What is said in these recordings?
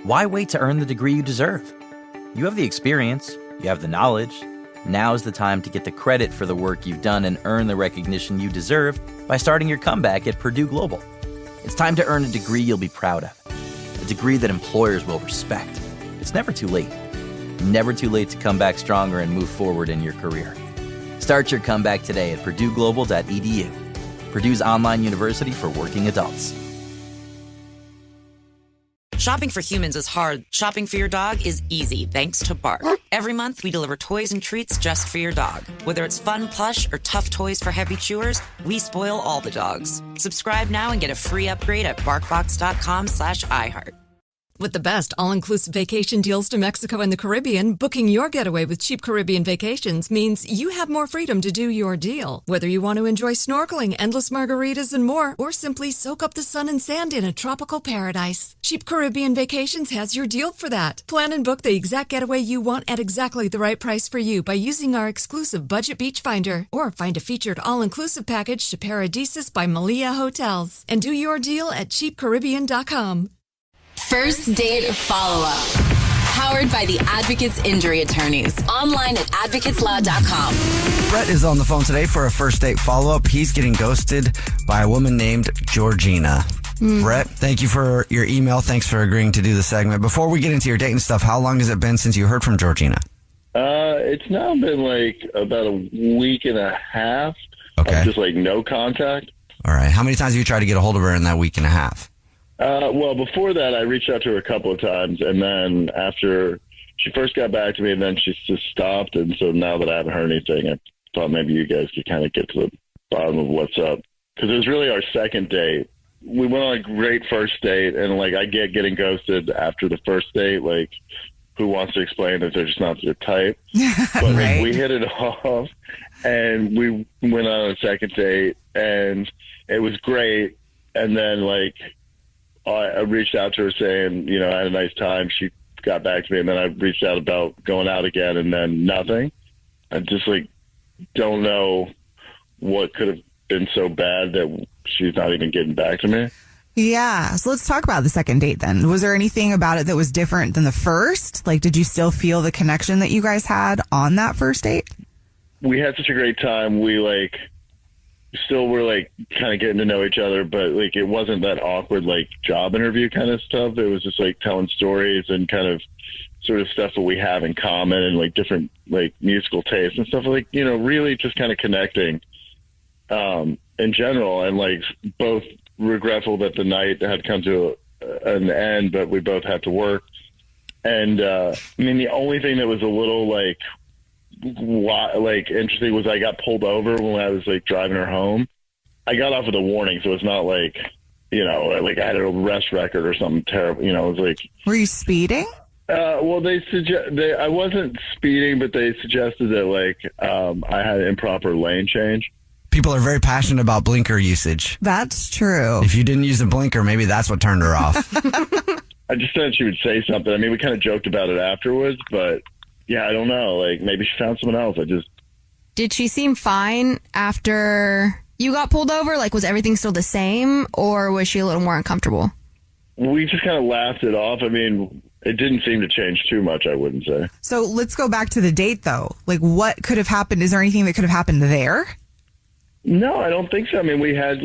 Why wait to earn the degree you deserve? You have the experience, you have the knowledge. Now's the time to get the credit for the work you've done and earn the recognition you deserve by starting your comeback at Purdue Global. It's time to earn a degree you'll be proud of, a degree that employers will respect. It's never too late. Never too late to come back stronger and move forward in your career. Start your comeback today at purdueglobal.edu. Purdue's online university for working adults. Shopping for humans is hard. Shopping for your dog is easy thanks to Bark. Every month, we deliver toys and treats just for your dog. Whether it's fun plush or tough toys for heavy chewers, we spoil all the dogs. Subscribe now and get a free upgrade at barkbox.com/iHeart. With the best all-inclusive vacation deals to Mexico and the Caribbean, booking your getaway with Cheap Caribbean Vacations means you have more freedom to do your deal. Whether you want to enjoy snorkeling, endless margaritas, and more, or simply soak up the sun and sand in a tropical paradise, Cheap Caribbean Vacations has your deal for that. Plan and book the exact getaway you want at exactly the right price for you by using our exclusive Budget Beach Finder, or find a featured all-inclusive package to Paradisus by Malia Hotels, and do your deal at cheapcaribbean.com. First Date Follow-Up. Powered by the Advocates Injury Attorneys. Online at advocateslaw.com. Bret is on the phone today for a first date follow-up. He's getting ghosted by a woman named Georgina. Bret, thank you for your email. Thanks for agreeing to do the segment. Before we get into your date and stuff, how long has it been since you heard from Georgina? It's now been about a week and a half. Okay. Of just no contact. All right. How many times have you tried to get a hold of her in that week and a half? Well, before that, I reached out to her a couple of times, and then after she first got back to me, and then she just stopped, and so now that I haven't heard anything, I thought maybe you guys could kind of get to the bottom of what's up. Because it was really our second date. We went on a great first date, and, I get getting ghosted after the first date, who wants to explain that they're just not your type? But Right. we hit it off, and we went on a second date, and it was great, and then, I reached out to her saying, I had a nice time. She got back to me, and then I reached out about going out again, and then nothing. I just, don't know what could have been so bad that she's not even getting back to me. Yeah. So let's talk about the second date then. Was there anything about it that was different than the first? Did you still feel the connection that you guys had on that first date? We had such a great time. We, still were kind of getting to know each other, but it wasn't that awkward job interview kind of stuff. It was just telling stories and kind of sort of stuff that we have in common and different musical tastes and stuff really just kind of connecting in general, and both regretful that the night had come to an end, but we both had to work. And the only thing that was a little interesting was I got pulled over when I was driving her home. I got off with a warning, so it's not I had an arrest record or something terrible. It was Were you speeding? Well, I wasn't speeding, but they suggested that I had improper lane change. People are very passionate about blinker usage. That's true. If you didn't use a blinker, maybe that's what turned her off. I just thought she would say something. We kind of joked about it afterwards, but yeah, I don't know. Maybe she found someone else. Did she seem fine after you got pulled over? Was everything still the same, or was she a little more uncomfortable? We just kind of laughed it off. It didn't seem to change too much, I wouldn't say. So let's go back to the date, though. What could have happened? Is there anything that could have happened there? No, I don't think so. we had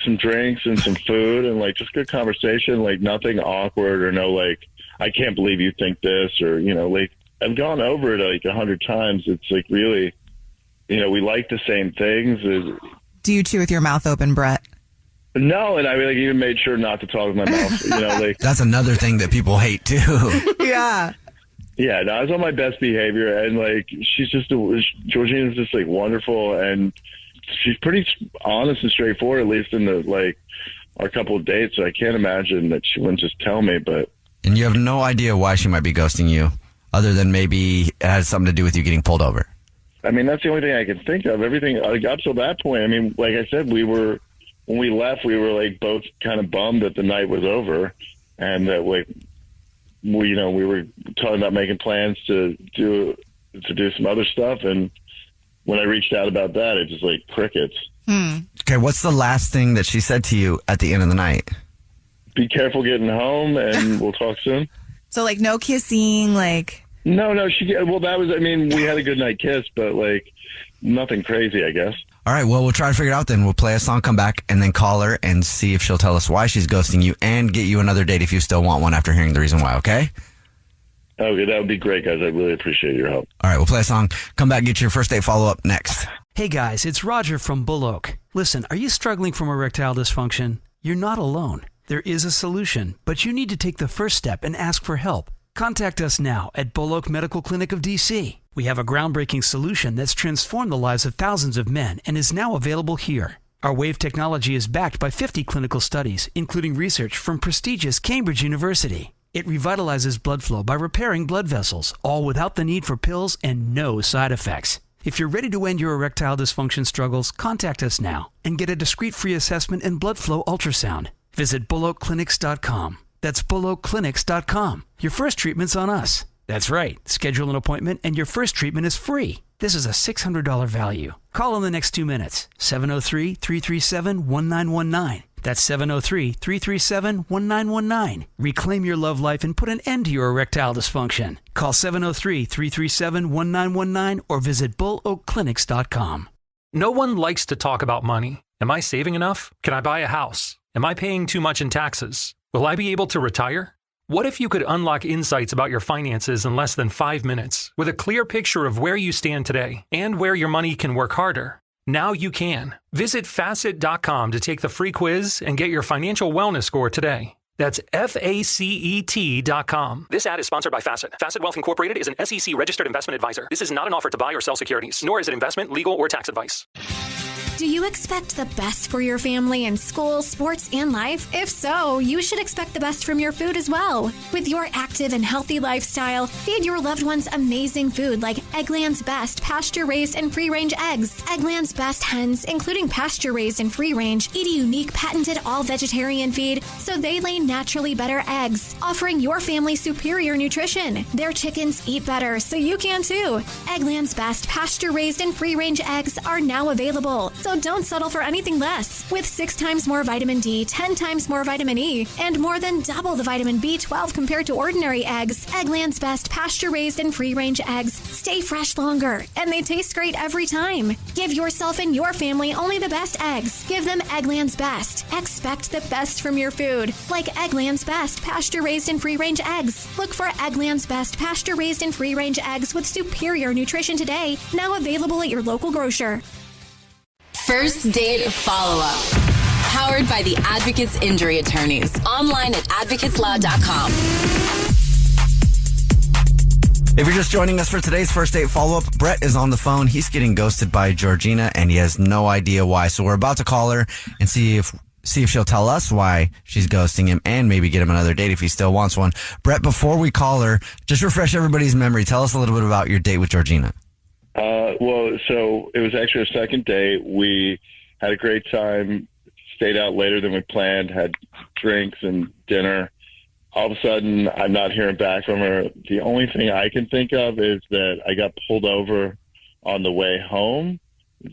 some drinks and some food and just good conversation, nothing awkward or no I can't believe you think this, or I've gone over it 100 times. It's really, we like the same things. Do you chew with your mouth open, Bret? No, and I even made sure not to talk with my mouth. That's another thing that people hate too. Yeah. Yeah, no, I was on my best behavior, and she's just Georgina's just wonderful, and she's pretty honest and straightforward, at least in the our couple of dates. So I can't imagine that she wouldn't just tell me. But and you have no idea why she might be ghosting you, other than maybe it has something to do with you getting pulled over. That's the only thing I can think of. Everything up till that point. Like I said, when we left, we were both kind of bummed that the night was over, and that we were talking about making plans to do some other stuff. And when I reached out about that, it just crickets. Okay, what's the last thing that she said to you at the end of the night? Be careful getting home, and we'll talk soon. So, like, no kissing, like... No, that was, I mean, we had a good night kiss, but, like, nothing crazy, I guess. All right, well, we'll try to figure it out then. We'll play a song, come back, and then call her and see if she'll tell us why she's ghosting you and get you another date if you still want one after hearing the reason why, okay? Okay, that would be great, guys. I really appreciate your help. All right, we'll play a song, come back, get your first date follow-up next. Hey guys, it's Roger from Bull Oak. Listen, are you struggling from erectile dysfunction? You're not alone. There is a solution, but you need to take the first step and ask for help. Contact us now at Bull Oak Medical Clinic of DC. We have a groundbreaking solution that's transformed the lives of thousands of men and is now available here. Our Wave technology is backed by 50 clinical studies, including research from prestigious Cambridge University. It revitalizes blood flow by repairing blood vessels, all without the need for pills and no side effects. If you're ready to end your erectile dysfunction struggles, contact us now and get a discreet free assessment and blood flow ultrasound. Visit bullockclinics.com. That's bullockclinics.com. Your first treatment's on us. That's right. Schedule an appointment and your first treatment is free. This is a $600 value. Call in the next 2 minutes. 703-337-1919. That's 703-337-1919. Reclaim your love life and put an end to your erectile dysfunction. Call 703-337-1919 or visit bullockclinics.com. No one likes to talk about money. Am I saving enough? Can I buy a house? Am I paying too much in taxes? Will I be able to retire? What if you could unlock insights about your finances in less than 5 minutes with a clear picture of where you stand today and where your money can work harder? Now you can. Visit Facet.com to take the free quiz and get your financial wellness score today. That's FACET.com. This ad is sponsored by Facet. Facet Wealth Incorporated is an SEC registered investment advisor. This is not an offer to buy or sell securities, nor is it investment, legal, or tax advice. Do you expect the best for your family in school, sports, and life? If so, you should expect the best from your food as well. With your active and healthy lifestyle, feed your loved ones amazing food like Eggland's Best pasture-raised and free-range eggs. Eggland's Best hens, including pasture-raised and free-range, eat a unique patented all-vegetarian feed so they lay naturally better eggs, offering your family superior nutrition. Their chickens eat better, so you can too. Eggland's Best pasture-raised and free-range eggs are now available. So don't settle for anything less. With 6 times more vitamin D, 10 times more vitamin E, and more than double the vitamin B12 compared to ordinary eggs, Eggland's Best pasture-raised and free-range eggs stay fresh longer, and they taste great every time. Give yourself and your family only the best eggs. Give them Eggland's Best. Expect the best from your food, like Eggland's Best pasture-raised and free-range eggs. Look for Eggland's Best pasture-raised and free-range eggs with superior nutrition today, now available at your local grocer. First Date Follow-Up. Powered by the Advocates Injury Attorneys. Online at advocateslaw.com. If you're just joining us for today's First Date Follow-Up, Bret is on the phone. He's getting ghosted by Georgina, and he has no idea why. So we're about to call her and see if she'll tell us why she's ghosting him and maybe get him another date if he still wants one. Bret, before we call her, just refresh everybody's memory. Tell us a little bit about your date with Georgina. Well, so it was actually a second date. We had a great time, stayed out later than we planned, had drinks and dinner. All of a sudden, I'm not hearing back from her. The only thing I can think of is that I got pulled over on the way home,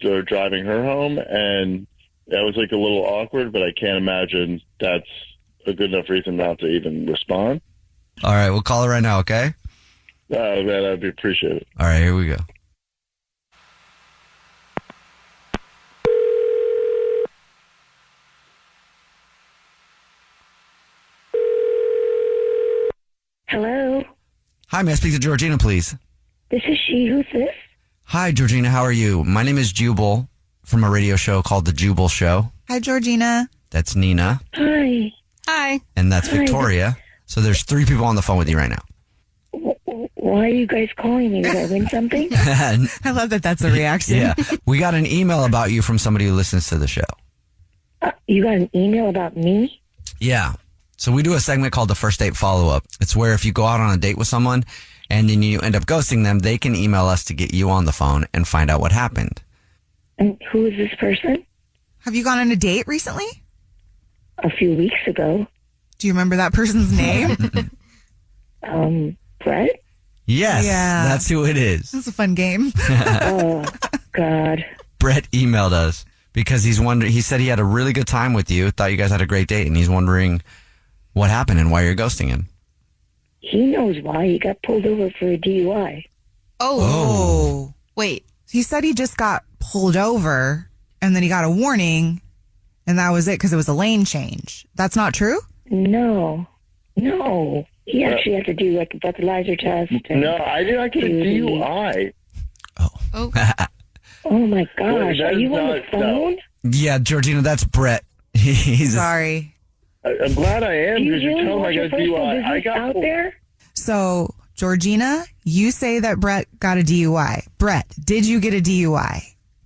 or driving her home, and that was like a little awkward, but I can't imagine that's a good enough reason not to even respond. All right, we'll call her right now, okay? Man, that'd be appreciated. All right, here we go. Hello? Hi, may I speak to Georgina, please? This is she. Who's this? Hi, Georgina. How are you? My name is Jubal from a radio show called The Jubal Show. Hi, Georgina. That's Nina. Hi. Hi. And that's Hi. Victoria. So there's 3 people on the phone with you right now. Why are you guys calling me? Did I win something? I love that that's a reaction. Yeah. We got an email about you from somebody who listens to the show. You got an email about me? Yeah. So we do a segment called the First Date Follow-Up. It's where if you go out on a date with someone and then you end up ghosting them, they can email us to get you on the phone and find out what happened. And who is this person? Have you gone on a date recently? A few weeks ago. Do you remember that person's name? Bret? Yes, Yeah. that's who it is. This is a fun game. Oh, God. Bret emailed us because he said he had a really good time with you, thought you guys had a great date, and he's wondering what happened and why you're ghosting him. He knows why. He got pulled over for a DUI. Oh. Wait. He said he just got pulled over and then he got a warning and that was it because it was a lane change. That's not true? No. He actually had to do like a breathalyzer test. No, I did not get a DUI. Oh. Oh my gosh. Wait, Are you on the phone? Yeah, Georgina, that's Bret. He's Sorry. I'm glad I am Do you because you're really telling me I want your got a personal DUI. I business got out there? So, Georgina, you say that Bret got a DUI. Bret, did you get a DUI?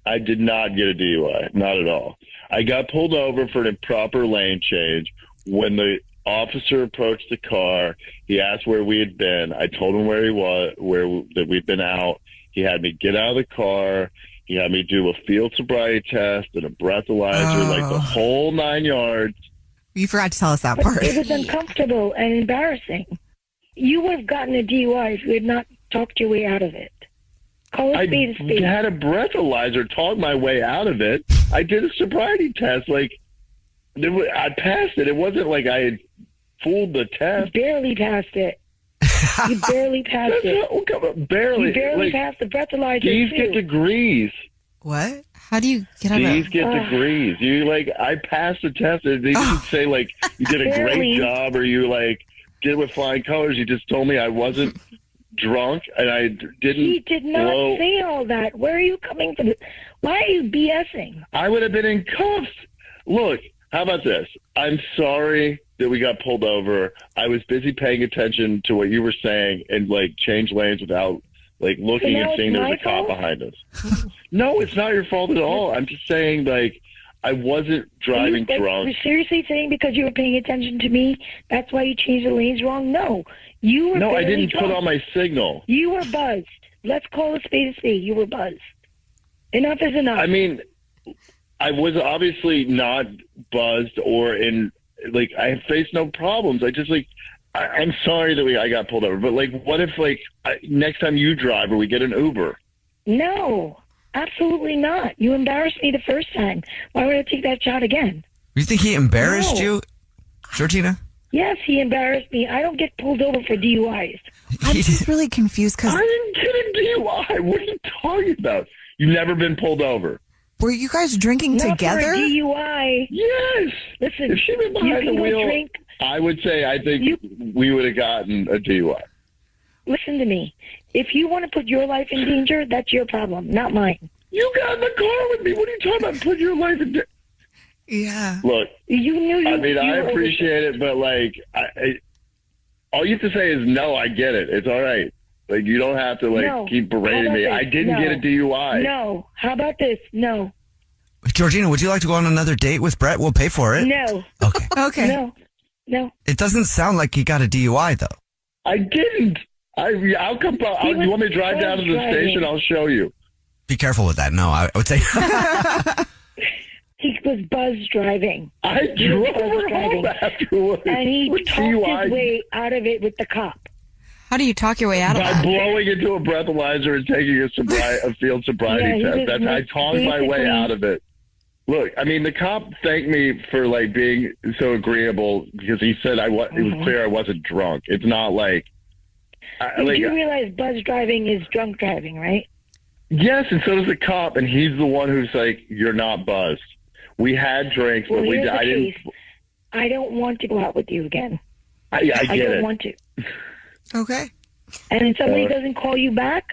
I did not get a DUI, not at all. I got pulled over for an improper lane change. When the officer approached the car, he asked where we had been. I told him where he was, that we'd been out. He had me get out of the car. He had me do a field sobriety test and a breathalyzer, like the whole 9 yards. You forgot to tell us that part. It was uncomfortable and embarrassing. You would have gotten a DUI if you had not talked your way out of it. Call a spade a spade. I had a breathalyzer talk my way out of it. I did a sobriety test. I passed it. It wasn't like I had fooled the test. You barely passed it. You barely passed it. Barely. You barely passed the breathalyzer. These get degrees. What? How do you get out of These get degrees. I passed the test. They didn't say you did a great job or you did with flying colors. You just told me I wasn't drunk and I didn't. He did not say all that. Where are you coming from? Why are you BSing? I would have been in cuffs. Look, how about this? I'm sorry that we got pulled over. I was busy paying attention to what you were saying and change lanes without looking and seeing there was a cop behind us. No, it's not your fault at all. I'm just saying I wasn't driving drunk. You're seriously saying because you were paying attention to me, that's why you changed the lanes wrong? No. You were No, I didn't drunk. put on my signal. You were buzzed. Let's call a spade a spade. You were buzzed. Enough is enough. I mean, I was obviously not buzzed or in I faced no problems. I just I'm sorry that I got pulled over, but what if next time you drive or we get an Uber? No, absolutely not. You embarrassed me the first time. Why would I take that shot again? You think he embarrassed you, Georgina? Yes, he embarrassed me. I don't get pulled over for DUIs. I'm just really confused because I didn't get a DUI. What are you talking about? You've never been pulled over. Were you guys drinking Not together? for a DUI. Yes. Listen, if she'd been behind the wheel, I would say I think we would have gotten a DUI. Listen to me. If you want to put your life in danger, that's your problem, not mine. You got in the car with me. What are you talking about? Put your life in danger. Yeah. Look, you knew. I appreciate it, but all you have to say is no. I get it. It's all right. You don't have to keep berating me. I didn't get a DUI. No. How about this? No. Georgina, would you like to go on another date with Bret? We'll pay for it. No. Okay. Okay. No. It doesn't sound like he got a DUI though. I didn't. I'll come. You want me to drive down to the station? I'll show you. Be careful with that. No, I would say. He was buzz driving. I drove home afterwards. And he talked his way out of it with the cop. How do you talk your way out of By that? blowing into a breathalyzer and taking a field sobriety test. I talked my way out of it. Look, I mean, the cop thanked me for being so agreeable because he said it was clear I wasn't drunk. It's not you realize buzz driving is drunk driving, right? Yes, and so does the cop, and he's the one who's you're not buzzed. We had drinks, but I didn't. I don't want to go out with you again. I get I don't it. want to. Okay. And if somebody doesn't call you back,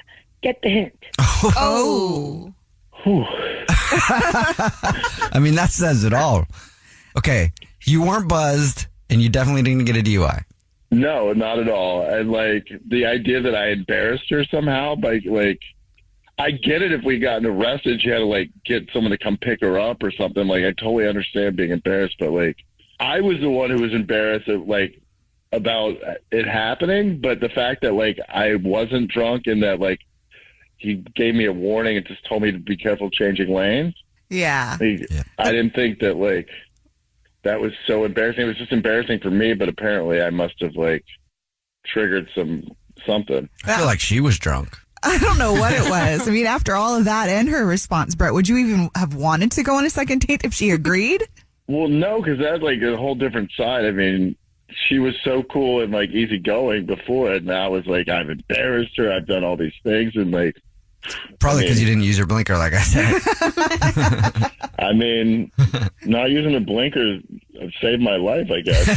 get the hint. Oh. I mean, that says it all. Okay, you weren't buzzed, and you definitely didn't get a DUI. No, not at all. And the idea that I embarrassed her somehow by I get it if we gotten arrested, she had to get someone to come pick her up or something. I totally understand being embarrassed, but I was the one who was embarrassed about it happening. But the fact that I wasn't drunk and that he gave me a warning and just told me to be careful changing lanes. Yeah. I didn't think that that was so embarrassing. It was just embarrassing for me, but apparently I must have triggered something. I feel like she was drunk. I don't know what it was. I mean, after all of that and her response, Bret, would you even have wanted to go on a second date if she agreed? Well, no, because that's a whole different side. I mean, she was so cool and like easygoing before, and now it's like I've embarrassed her. I've done all these things, and like probably because you didn't use your blinker, like I said. I mean, not using a blinker saved my life, I guess.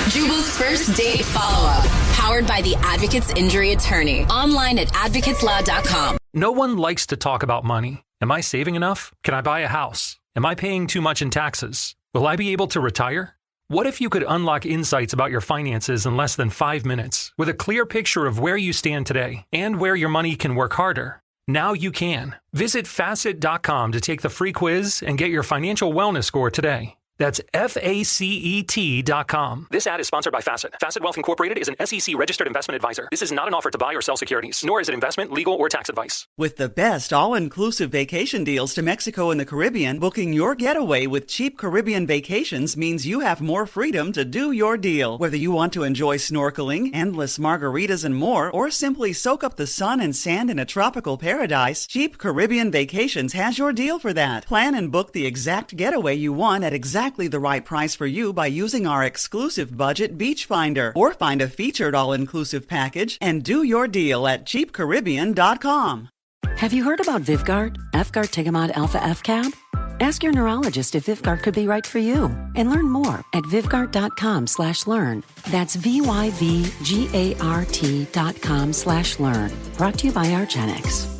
Jubal's first date follow-up, powered by the Advocates Injury Attorney. Online at advocateslaw.com. No one likes to talk about money. Am I saving enough? Can I buy a house? Am I paying too much in taxes? Will I be able to retire? What if you could unlock insights about your finances in less than 5 minutes with a clear picture of where you stand today and where your money can work harder? Now you can. Visit facet.com to take the free quiz and get your financial wellness score today. That's FACET.com. This ad is sponsored by Facet. Facet Wealth Incorporated is an SEC registered investment advisor. This is not an offer to buy or sell securities, nor is it investment, legal, or tax advice. With the best all-inclusive vacation deals to Mexico and the Caribbean, booking your getaway with Cheap Caribbean Vacations means you have more freedom to do your deal. Whether you want to enjoy snorkeling, endless margaritas, and more, or simply soak up the sun and sand in a tropical paradise, Cheap Caribbean Vacations has your deal for that. Plan and book the exact getaway you want at exactly the right price for you by using our exclusive budget Beach Finder, or find a featured all-inclusive package and do your deal at cheapcaribbean.com. Have you heard about Vyvgart, F-Gard Tigamod Alpha F-Cab? Ask your neurologist if Vyvgart could be right for you and learn more at Vyvgart.com/learn. That's VYVGART.com/learn. Brought to you by Argenx.